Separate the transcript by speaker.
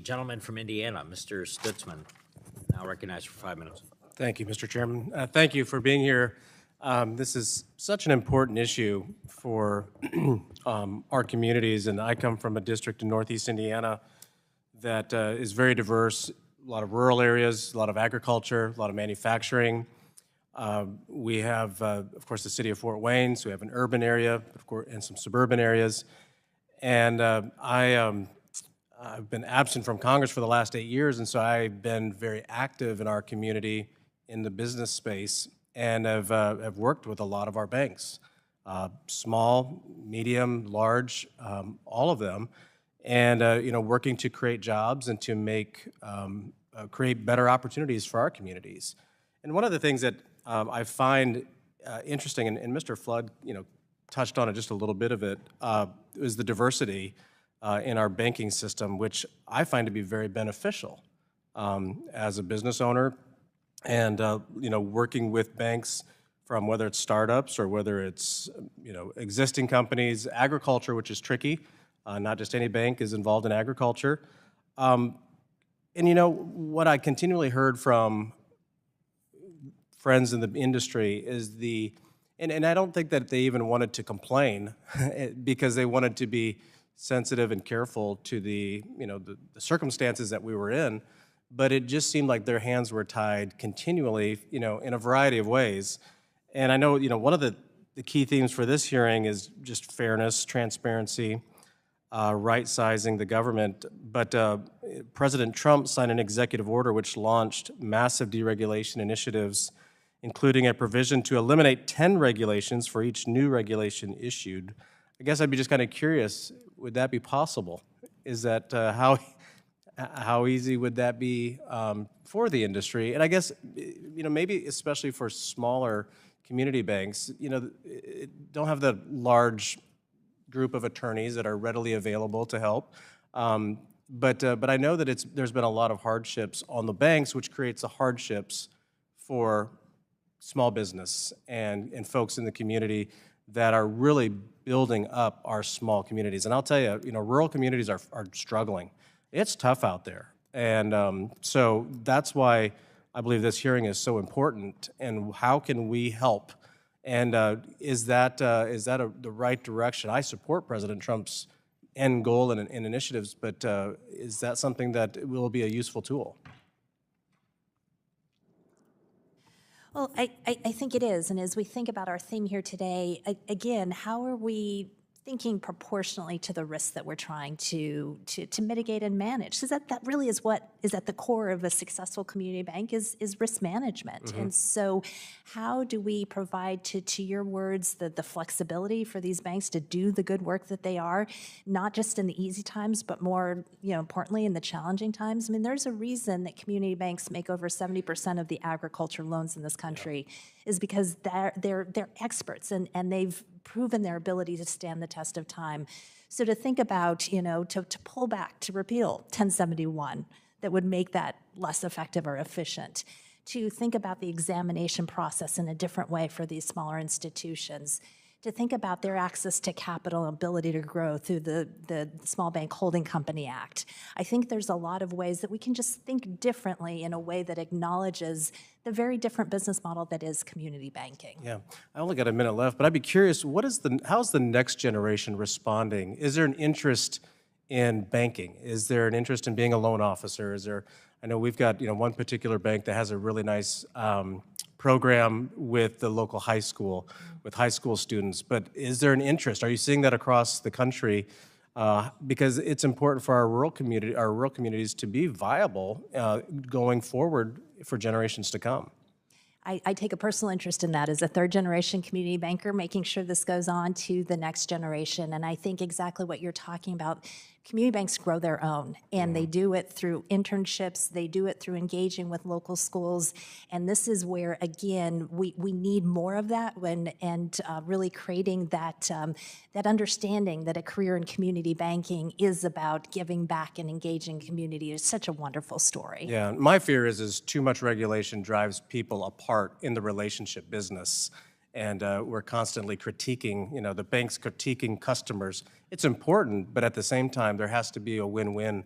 Speaker 1: gentleman from Indiana, Mr. Stutzman, now recognized for 5 minutes.
Speaker 2: Thank you, Mr. Chairman. Thank you for being here. This is such an important issue for our communities, and I come from a district in Northeast Indiana that is very diverse, a lot of rural areas, a lot of agriculture, a lot of manufacturing. We have, of course, the city of Fort Wayne, so we have an urban area, of course, and some suburban areas. And I've been absent from Congress for the last 8 years, and so I've been very active in our community in the business space, and have worked with a lot of our banks, small, medium, large, all of them, and working to create jobs and to make create better opportunities for our communities. And one of the things that I find interesting, and Mr. Flood, touched on it just a little bit of it, is the diversity in our banking system, which I find to be very beneficial as a business owner, and working with banks from whether it's startups or whether it's existing companies, agriculture, which is tricky. Not just any bank is involved in agriculture. And what I continually heard from friends in the industry is and I don't think that they even wanted to complain because they wanted to be sensitive and careful to the circumstances that we were in, but it just seemed like their hands were tied continually, in a variety of ways. And I know, one of the key themes for this hearing is just fairness, transparency, right-sizing the government. But President Trump signed an executive order which launched massive deregulation initiatives, including a provision to eliminate 10 regulations for each new regulation issued. I guess I'd be just kind of curious, would that be possible? Is that how easy would that be for the industry? And I guess, maybe especially for smaller community banks, don't have the large group of attorneys that are readily available to help. But I know that there's been a lot of hardships on the banks, which creates the hardships for small business and folks in the community that are really building up our small communities. And I'll tell you, rural communities are struggling. It's tough out there. And so that's why I believe this hearing is so important. And how can we help? And is that the right direction? I support President Trump's end goal and initiatives, but is that something that will be a useful tool?
Speaker 3: Well, I think it is. And as we think about our theme here today, again, how are we thinking proportionally to the risks that we're trying to mitigate and manage? Because that really is what is at the core of a successful community bank is risk management. Mm-hmm. And so how do we provide, to your words, the flexibility for these banks to do the good work that they are, not just in the easy times, but more importantly in the challenging times? I mean, there's a reason that community banks make over 70% of the agriculture loans in this country, is because they're experts and they've proven their ability to stand the test of time. So to think about, to pull back, to repeal 1071, that would make that less effective or efficient, to think about the examination process in a different way for these smaller institutions, to think about their access to capital and ability to grow through the Small Bank Holding Company Act. I think there's a lot of ways that we can just think differently in a way that acknowledges the very different business model that is community banking.
Speaker 2: Yeah, I only got a minute left, but I'd be curious, how's the next generation responding? Is there an interest in banking? Is there an interest in being a loan officer? I know we've got one particular bank that has a really nice program with the local high school, with high school students, but is there an interest? Are you seeing that across the country? Because it's important for our rural communities to be viable going forward for generations to come.
Speaker 3: I take a personal interest in that as a third-generation community banker, making sure this goes on to the next generation. And I think exactly what you're talking about, community banks grow their own, and they do it through internships, they do it through engaging with local schools, and this is where, again, we need more of that and really creating that understanding that a career in community banking is about giving back and engaging community. It's such a wonderful story.
Speaker 2: Yeah, my fear is too much regulation drives people apart in the relationship business. And we're constantly critiquing, the bank's critiquing customers. It's important, but at the same time, there has to be a win-win